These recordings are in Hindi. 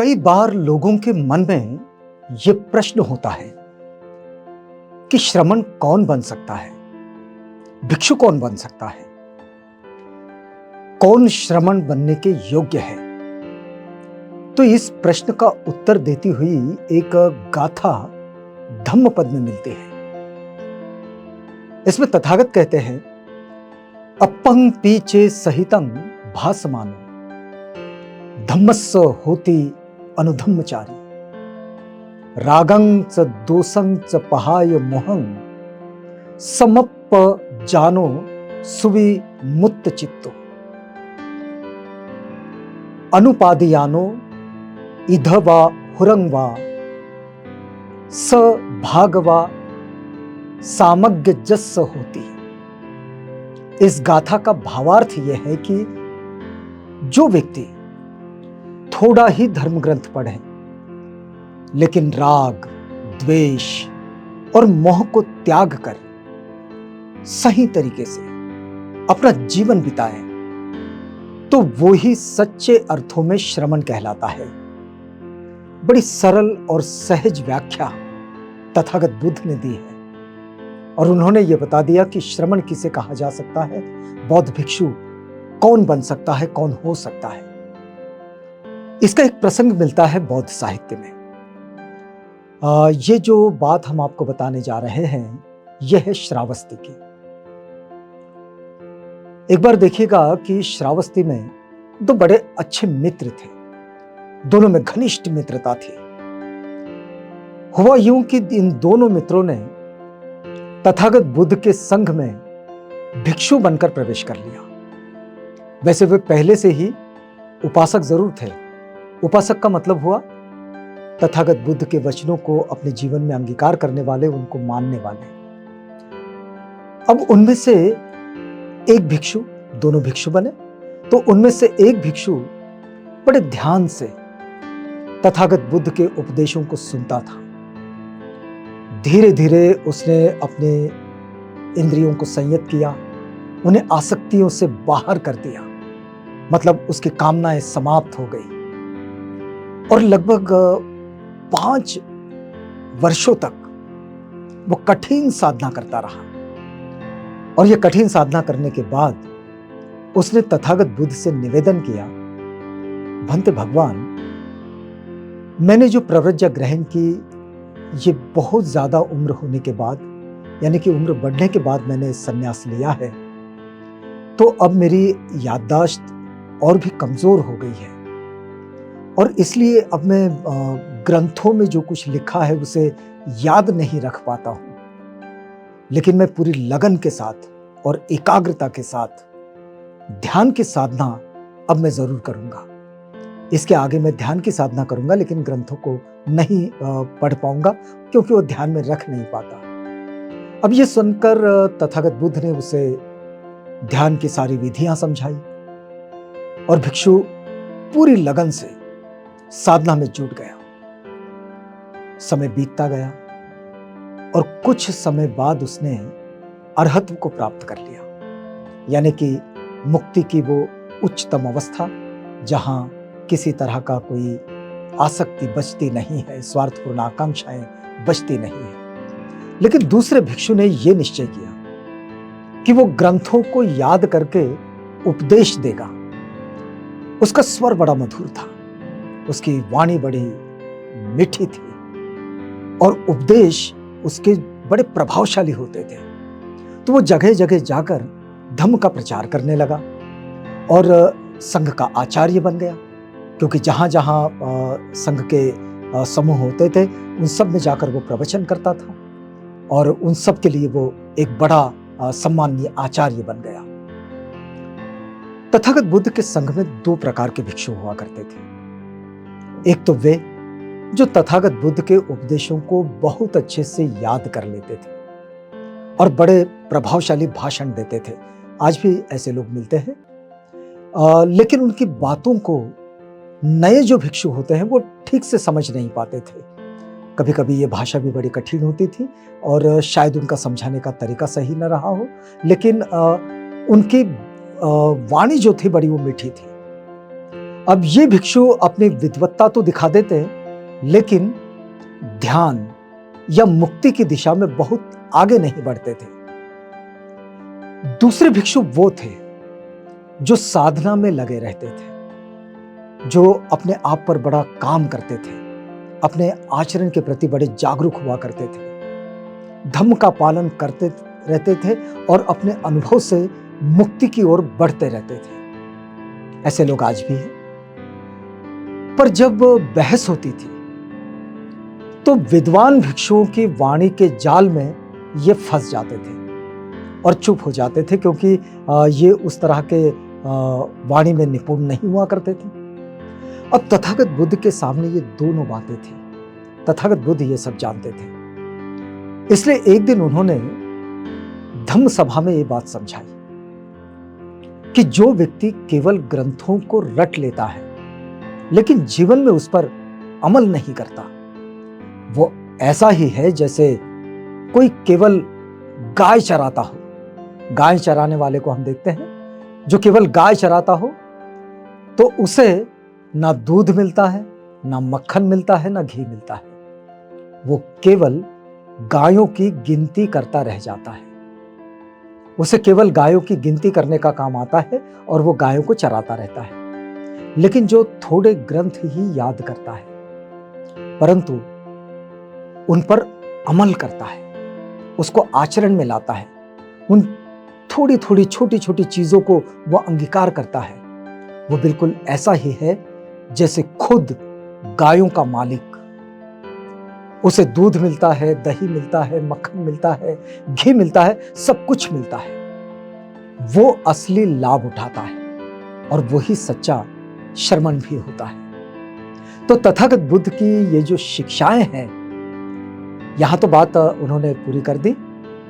कई बार लोगों के मन में ये प्रश्न होता है कि श्रमण कौन बन सकता है, भिक्षु कौन बन सकता है, कौन श्रमण बनने के योग्य है। तो इस प्रश्न का उत्तर देती हुई एक गाथा धम्मपद में मिलती है। इसमें तथागत कहते हैं, अपंग पीचे सहितं भासमानो धम्मस्स होति अनुधम्मचारी रागं च दोषं च पहाय मोहं समप्प जानो सुवि मुक्त चित्तो अनुपादियानो इधवा हुरंगवा स भागवा सामग्य जस्स होती। इस गाथा का भावार्थ यह है कि जो व्यक्ति थोड़ा ही धर्म ग्रंथ पढ़े लेकिन राग, द्वेष और मोह को त्याग कर सही तरीके से अपना जीवन बिताए तो वो ही सच्चे अर्थों में श्रमण कहलाता है। बड़ी सरल और सहज व्याख्या तथागत बुद्ध ने दी है और उन्होंने ये बता दिया कि श्रमण किसे कहा जा सकता है, बौद्ध भिक्षु कौन बन सकता है, कौन हो सकता है। इसका एक प्रसंग मिलता है बौद्ध साहित्य में। ये जो बात हम आपको बताने जा रहे हैं यह है श्रावस्ती की। एक बार देखिएगा कि श्रावस्ती में दो बड़े अच्छे मित्र थे, दोनों में घनिष्ठ मित्रता थी। हुआ यूं कि इन दोनों मित्रों ने तथागत बुद्ध के संघ में भिक्षु बनकर प्रवेश कर लिया। वैसे वे पहले से ही उपासक जरूर थे। उपासक का मतलब हुआ तथागत बुद्ध के वचनों को अपने जीवन में अंगीकार करने वाले, उनको मानने वाले। अब उनमें से एक भिक्षु, दोनों भिक्षु बने, तो उनमें से एक भिक्षु बड़े ध्यान से तथागत बुद्ध के उपदेशों को सुनता था। धीरे धीरे उसने अपने इंद्रियों को संयत किया, उन्हें आसक्तियों से बाहर कर दिया, मतलब उसकी कामनाएं समाप्त हो गई और लगभग 5 वर्षों तक वो कठिन साधना करता रहा। और ये कठिन साधना करने के बाद उसने तथागत बुद्ध से निवेदन किया, भंते भगवान, मैंने जो प्रव्रज्या ग्रहण की ये बहुत ज्यादा उम्र होने के बाद, यानी कि उम्र बढ़ने के बाद मैंने संन्यास लिया है, तो अब मेरी याददाश्त और भी कमजोर हो गई है और इसलिए अब मैं ग्रंथों में जो कुछ लिखा है उसे याद नहीं रख पाता हूं। लेकिन मैं पूरी लगन के साथ और एकाग्रता के साथ ध्यान की साधना अब मैं जरूर करूंगा। इसके आगे मैं ध्यान की साधना करूंगा लेकिन ग्रंथों को नहीं पढ़ पाऊंगा क्योंकि वो ध्यान में रख नहीं पाता। अब ये सुनकर तथागत बुद्ध ने उसे ध्यान की सारी विधियां समझाई और भिक्षु पूरी लगन से साधना में जुट गया। समय बीतता गया और कुछ समय बाद उसने अरहत्व को प्राप्त कर लिया, यानी कि मुक्ति की वो उच्चतम अवस्था जहां किसी तरह का कोई आसक्ति बचती नहीं है, स्वार्थपूर्ण आकांक्षाएं बचती नहीं है। लेकिन दूसरे भिक्षु ने यह निश्चय किया कि वो ग्रंथों को याद करके उपदेश देगा। उसका स्वर बड़ा मधुर था, उसकी वाणी बड़ी मीठी थी और उपदेश उसके बड़े प्रभावशाली होते थे। तो वो जगह जगह जाकर धम्म का प्रचार करने लगा और संघ का आचार्य बन गया, क्योंकि जहां जहां संघ के समूह होते थे उन सब में जाकर वो प्रवचन करता था और उन सब के लिए वो एक बड़ा सम्माननीय आचार्य बन गया। तथागत बुद्ध के संघ में 2 प्रकार के भिक्षु हुआ करते थे। एक तो वे जो तथागत बुद्ध के उपदेशों को बहुत अच्छे से याद कर लेते थे और बड़े प्रभावशाली भाषण देते थे। आज भी ऐसे लोग मिलते हैं, लेकिन उनकी बातों को नए जो भिक्षु होते हैं वो ठीक से समझ नहीं पाते थे। कभी कभी ये भाषा भी बड़ी कठिन होती थी और शायद उनका समझाने का तरीका सही न रहा हो, लेकिन उनकी वाणी जो थी बड़ी वो मीठी थी अब ये भिक्षु अपनी विद्वत्ता तो दिखा देते हैं, लेकिन ध्यान या मुक्ति की दिशा में बहुत आगे नहीं बढ़ते थे। दूसरे भिक्षु वो थे जो साधना में लगे रहते थे, जो अपने आप पर बड़ा काम करते थे, अपने आचरण के प्रति बड़े जागरूक हुआ करते थे, धम्म का पालन करते रहते थे और अपने अनुभव से मुक्ति की ओर बढ़ते रहते थे। ऐसे लोग आज भी हैं। पर जब बहस होती थी तो विद्वान भिक्षुओं की वाणी के जाल में ये फंस जाते थे और चुप हो जाते थे, क्योंकि ये उस तरह के वाणी में निपुण नहीं हुआ करते थे। अब तथागत बुद्ध के सामने ये दोनों बातें थी। तथागत बुद्ध ये सब जानते थे, इसलिए एक दिन उन्होंने धम्म सभा में ये बात समझाई कि जो व्यक्ति केवल ग्रंथों को रट लेता है लेकिन जीवन में उस पर अमल नहीं करता, वो ऐसा ही है जैसे कोई केवल गाय चराता हो। गाय चराने वाले को हम देखते हैं, जो केवल गाय चराता हो तो उसे ना दूध मिलता है, ना मक्खन मिलता है, ना घी मिलता है। वो केवल गायों की गिनती करता रह जाता है। उसे केवल गायों की गिनती करने का काम आता है और वो गायों को चराता रहता है। लेकिन जो थोड़े ग्रंथ ही याद करता है परंतु उन पर अमल करता है, उसको आचरण में लाता है, उन थोड़ी थोड़ी छोटी छोटी चीजों को वो अंगीकार करता है, वो बिल्कुल ऐसा ही है जैसे खुद गायों का मालिक। उसे दूध मिलता है, दही मिलता है, मक्खन मिलता है, घी मिलता है, सब कुछ मिलता है। वो असली लाभ उठाता है और वही सच्चा शर्मन भी होता है। तो तथागत बुद्ध की ये जो शिक्षाएं हैं, यहां तो बात उन्होंने पूरी कर दी,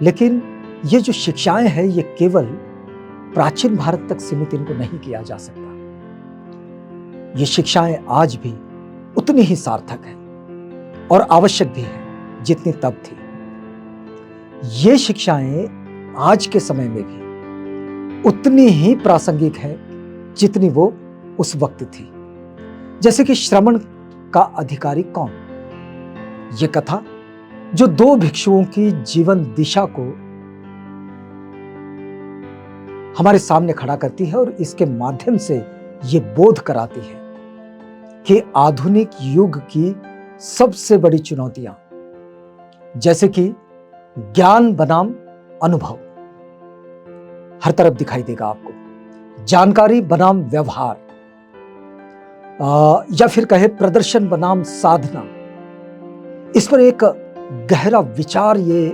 लेकिन ये जो शिक्षाएं हैं ये केवल प्राचीन भारत तक सीमित इनको नहीं किया जा सकता। ये शिक्षाएं आज भी उतनी ही सार्थक है और आवश्यक भी है जितनी तब थी। ये शिक्षाएं आज के समय में भी उतनी ही प्रासंगिक है जितनी वो उस वक्त थी। जैसे कि श्रमण का अधिकारी कौन, ये कथा जो दो भिक्षुओं की जीवन दिशा को हमारे सामने खड़ा करती है और इसके माध्यम से ये बोध कराती है कि आधुनिक युग की सबसे बड़ी चुनौतियां, जैसे कि ज्ञान बनाम अनुभव, हर तरफ दिखाई देगा आपको। जानकारी बनाम व्यवहार, या फिर कहे प्रदर्शन बनाम साधना, इस पर एक गहरा विचार ये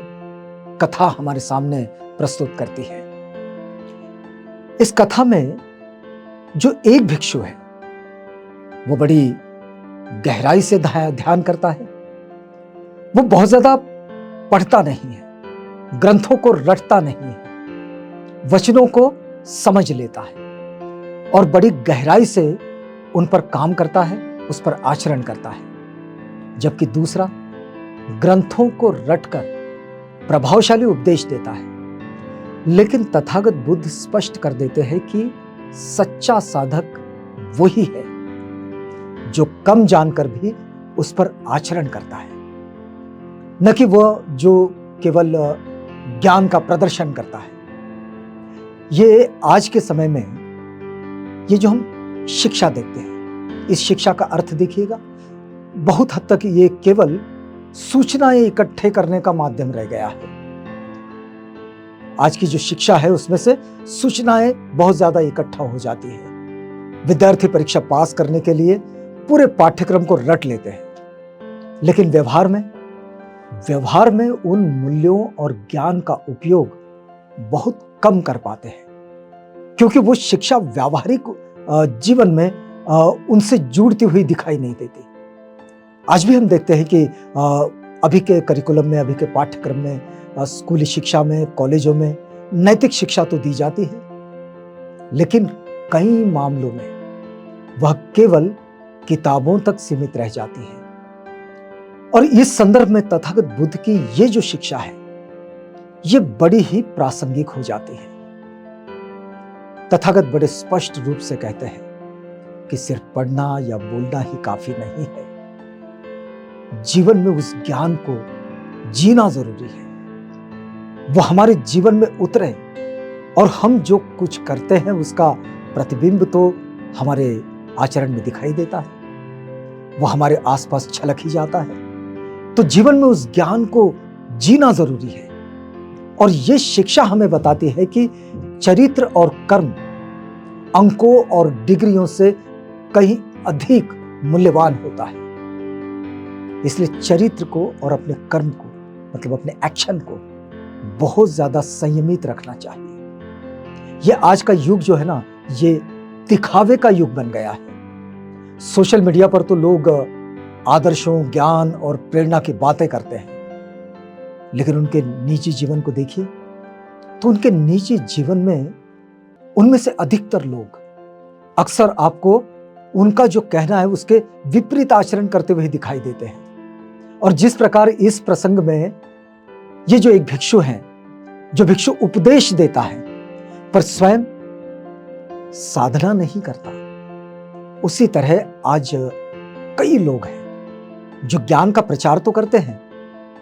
कथा हमारे सामने प्रस्तुत करती है। इस कथा में जो एक भिक्षु है वो बड़ी गहराई से ध्यान करता है। वो बहुत ज्यादा पढ़ता नहीं है, ग्रंथों को रटता नहीं है, वचनों को समझ लेता है और बड़ी गहराई से उन पर काम करता है, उस पर आचरण करता है। जबकि दूसरा ग्रंथों को रटकर प्रभावशाली उपदेश देता है। लेकिन तथागत बुद्ध स्पष्ट कर देते हैं कि सच्चा साधक वही है जो कम जानकर भी उस पर आचरण करता है, न कि वह जो केवल ज्ञान का प्रदर्शन करता है। ये आज के समय में ये जो हम शिक्षा देखते हैं, इस शिक्षा का अर्थ देखिएगा, बहुत हद तक ये केवल सूचनाएं इकट्ठे करने का माध्यम रह गया है। आज की जो शिक्षा है उसमें से सूचनाएं बहुत ज्यादा इकट्ठा हो जाती है। विद्यार्थी परीक्षा पास करने के लिए पूरे पाठ्यक्रम को रट लेते हैं, लेकिन व्यवहार में उन मूल्यों और ज्ञान का उपयोग बहुत कम कर पाते हैं, क्योंकि वो शिक्षा व्यावहारिक जीवन में उनसे जुड़ती हुई दिखाई नहीं देती। आज भी हम देखते हैं कि अभी के करिकुलम में, अभी के पाठ्यक्रम में, स्कूली शिक्षा में, कॉलेजों में नैतिक शिक्षा तो दी जाती है, लेकिन कई मामलों में वह केवल किताबों तक सीमित रह जाती है। और इस संदर्भ में तथागत बुद्ध की ये जो शिक्षा है ये बड़ी ही प्रासंगिक हो जाती है। तथागत बड़े स्पष्ट रूप से कहते हैं कि सिर्फ पढ़ना या बोलना ही काफी नहीं है, जीवन में उस ज्ञान को जीना जरूरी है। वो हमारे जीवन में उतरे और हम जो कुछ करते हैं उसका प्रतिबिंब तो हमारे आचरण में दिखाई देता है, वो हमारे आसपास छलक ही जाता है। तो जीवन में उस ज्ञान को जीना जरूरी है। और ये शिक्षा हमें बताती है कि चरित्र और कर्म अंकों और डिग्रियों से कहीं अधिक मूल्यवान होता है। इसलिए चरित्र को और अपने कर्म को, मतलब अपने एक्शन को बहुत ज्यादा संयमित रखना चाहिए। ये आज का युग जो है ना, ये दिखावे का युग बन गया है। सोशल मीडिया पर तो लोग आदर्शों, ज्ञान और प्रेरणा की बातें करते हैं, लेकिन उनके निजी जीवन को देखिए तो उनके निजी जीवन में उनमें से अधिकतर लोग अक्सर आपको उनका जो कहना है उसके विपरीत आचरण करते हुए दिखाई देते हैं। और जिस प्रकार इस प्रसंग में ये जो एक भिक्षु है, जो भिक्षु उपदेश देता है पर स्वयं साधना नहीं करता, उसी तरह आज कई लोग हैं जो ज्ञान का प्रचार तो करते हैं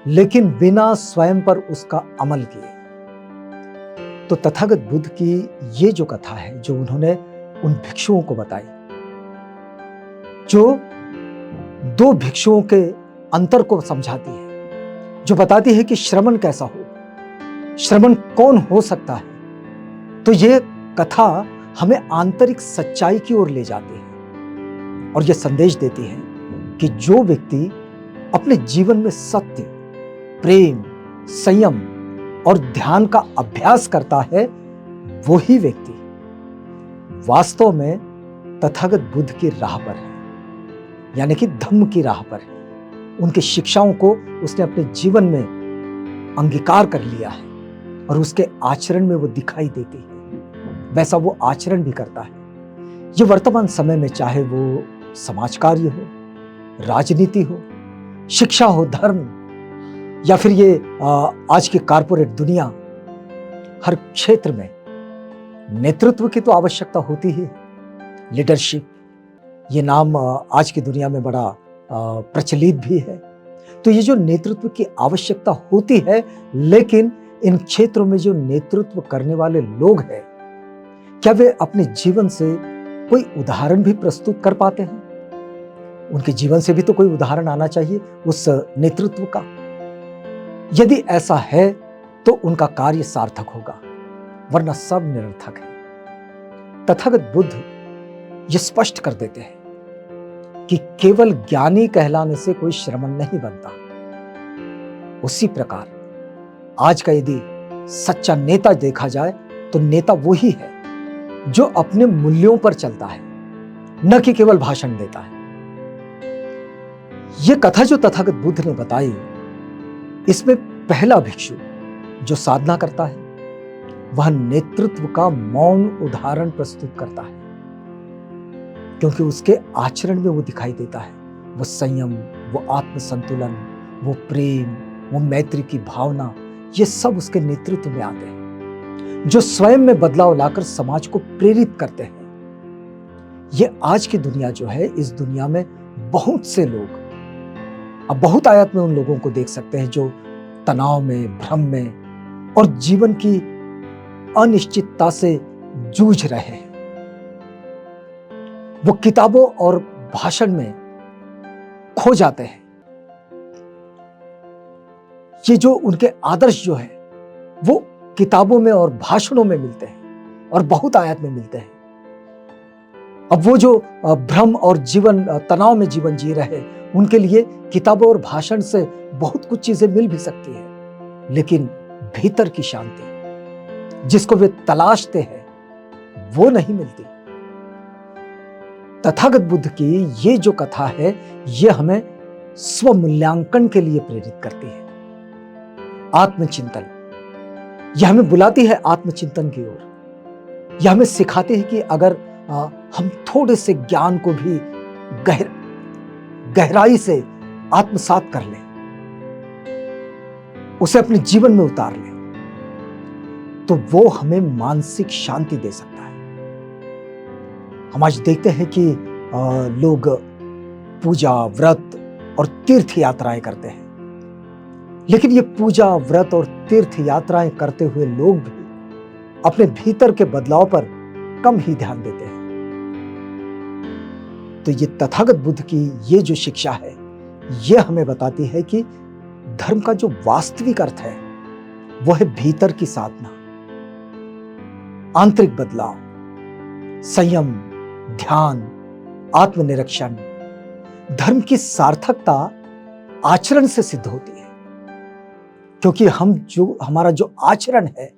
लेकिन बिना स्वयं पर उसका अमल किए। तो तथागत बुद्ध की ये जो कथा है, जो उन्होंने उन भिक्षुओं को बताई, जो दो भिक्षुओं के अंतर को समझाती है, जो बताती है कि श्रमण कैसा हो, श्रमण कौन हो सकता है, तो ये कथा हमें आंतरिक सच्चाई की ओर ले जाती है और यह संदेश देती है कि जो व्यक्ति अपने जीवन में सत्य, प्रेम, संयम और ध्यान का अभ्यास करता है, वही व्यक्ति वास्तव में तथागत बुद्ध की राह पर है, यानी कि धम्म की राह पर है। उनकी शिक्षाओं को उसने अपने जीवन में अंगीकार कर लिया है और उसके आचरण में वो दिखाई देती है, वैसा वो आचरण भी करता है। ये वर्तमान समय में चाहे वो समाज कार्य हो, राजनीति हो, शिक्षा हो, धर्म, या फिर ये आज की कारपोरेट दुनिया, हर क्षेत्र में नेतृत्व की तो आवश्यकता होती ही है। लीडरशिप, ये नाम आज की दुनिया में बड़ा प्रचलित भी है। तो ये जो नेतृत्व की आवश्यकता होती है, लेकिन इन क्षेत्रों में जो नेतृत्व करने वाले लोग हैं, क्या वे अपने जीवन से कोई उदाहरण भी प्रस्तुत कर पाते हैं? उनके जीवन से भी तो कोई उदाहरण आना चाहिए उस नेतृत्व का। यदि ऐसा है तो उनका कार्य सार्थक होगा, वरना सब निरर्थक है। तथागत बुद्ध ये स्पष्ट कर देते हैं कि केवल ज्ञानी कहलाने से कोई श्रमण नहीं बनता। उसी प्रकार आज का यदि सच्चा नेता देखा जाए तो नेता वही है जो अपने मूल्यों पर चलता है, न कि केवल भाषण देता है। यह कथा जो तथागत बुद्ध ने बताई, इसमें पहला भिक्षु जो साधना करता है वह नेतृत्व का मौन उदाहरण प्रस्तुत करता है, क्योंकि उसके आचरण में वो दिखाई देता है। वो संयम, वो आत्मसंतुलन, वो प्रेम, वो मैत्री की भावना, ये सब उसके नेतृत्व में आते हैं, जो स्वयं में बदलाव लाकर समाज को प्रेरित करते हैं। ये आज की दुनिया जो है, इस दुनिया में बहुत से लोग, अब बहुत आयत में उन लोगों को देख सकते हैं जो तनाव में, भ्रम में और जीवन की अनिश्चितता से जूझ रहे हैं। वो किताबों और भाषण में खो जाते हैं। ये जो उनके आदर्श जो है वो किताबों में और भाषणों में मिलते हैं और बहुत आयत में मिलते हैं। अब वो जो भ्रम और जीवन, तनाव में जीवन जी रहे, उनके लिए किताबों और भाषण से बहुत कुछ चीजें मिल भी सकती है, लेकिन भीतर की शांति जिसको वे तलाशते हैं वो नहीं मिलती। तथागत बुद्ध की ये जो कथा है, ये हमें स्वमूल्यांकन के लिए प्रेरित करती है। आत्मचिंतन, यह हमें बुलाती है आत्मचिंतन की ओर। यह हमें सिखाती है कि अगर हम थोड़े से ज्ञान को भी गहराई से आत्मसात कर लें, उसे अपने जीवन में उतार लें, तो वो हमें मानसिक शांति दे सकता है। हम आज देखते हैं कि लोग पूजा, व्रत और तीर्थ यात्राएं करते हैं, लेकिन ये पूजा, व्रत और तीर्थ यात्राएं करते हुए लोग भी अपने भीतर के बदलाव पर कम ही ध्यान देते हैं। तो ये तथागत बुद्ध की ये जो शिक्षा है, ये हमें बताती है कि धर्म का जो वास्तविक अर्थ है वो है भीतर की साधना, आंतरिक बदलाव, संयम, ध्यान, आत्मनिरीक्षण। धर्म की सार्थकता आचरण से सिद्ध होती है, क्योंकि हमारा जो आचरण है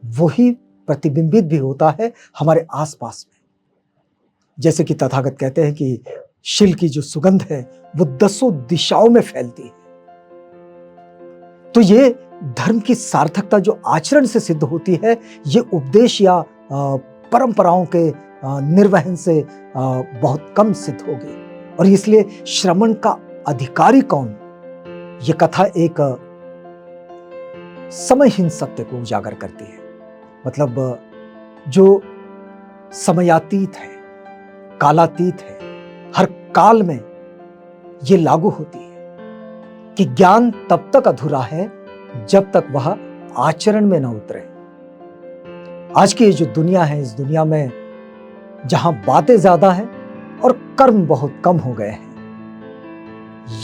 वही प्रतिबिंबित भी होता है हमारे आसपास में। जैसे कि तथागत कहते हैं कि शील की जो सुगंध है वो 10 दिशाओं में फैलती है। तो ये धर्म की सार्थकता जो आचरण से सिद्ध होती है, ये उपदेश या परंपराओं के निर्वहन से बहुत कम सिद्ध होगी। और इसलिए श्रमण का अधिकारी कौन, ये कथा एक समयहीन सत्य को उजागर करती है। मतलब जो समयातीत है, कालातीत है, हर काल में ये लागू होती है कि ज्ञान तब तक अधूरा है जब तक वह आचरण में न उतरे। आज की ये जो दुनिया है, इस दुनिया में जहां बातें ज्यादा हैं और कर्म बहुत कम हो गए हैं,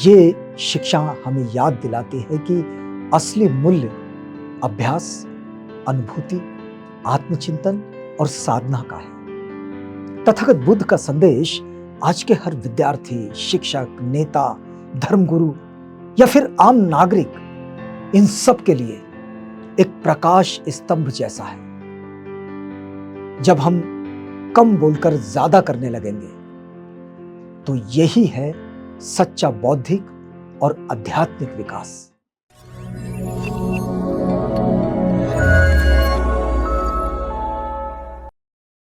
ये शिक्षा हमें याद दिलाती है कि असली मूल्य अभ्यास, अनुभूति, आत्मचिंतन और साधना का है। तथागत बुद्ध का संदेश आज के हर विद्यार्थी, शिक्षक, नेता, धर्मगुरु या फिर आम नागरिक, इन सब के लिए एक प्रकाश स्तंभ जैसा है। जब हम कम बोलकर ज्यादा करने लगेंगे तो यही है सच्चा बौद्धिक और आध्यात्मिक विकास।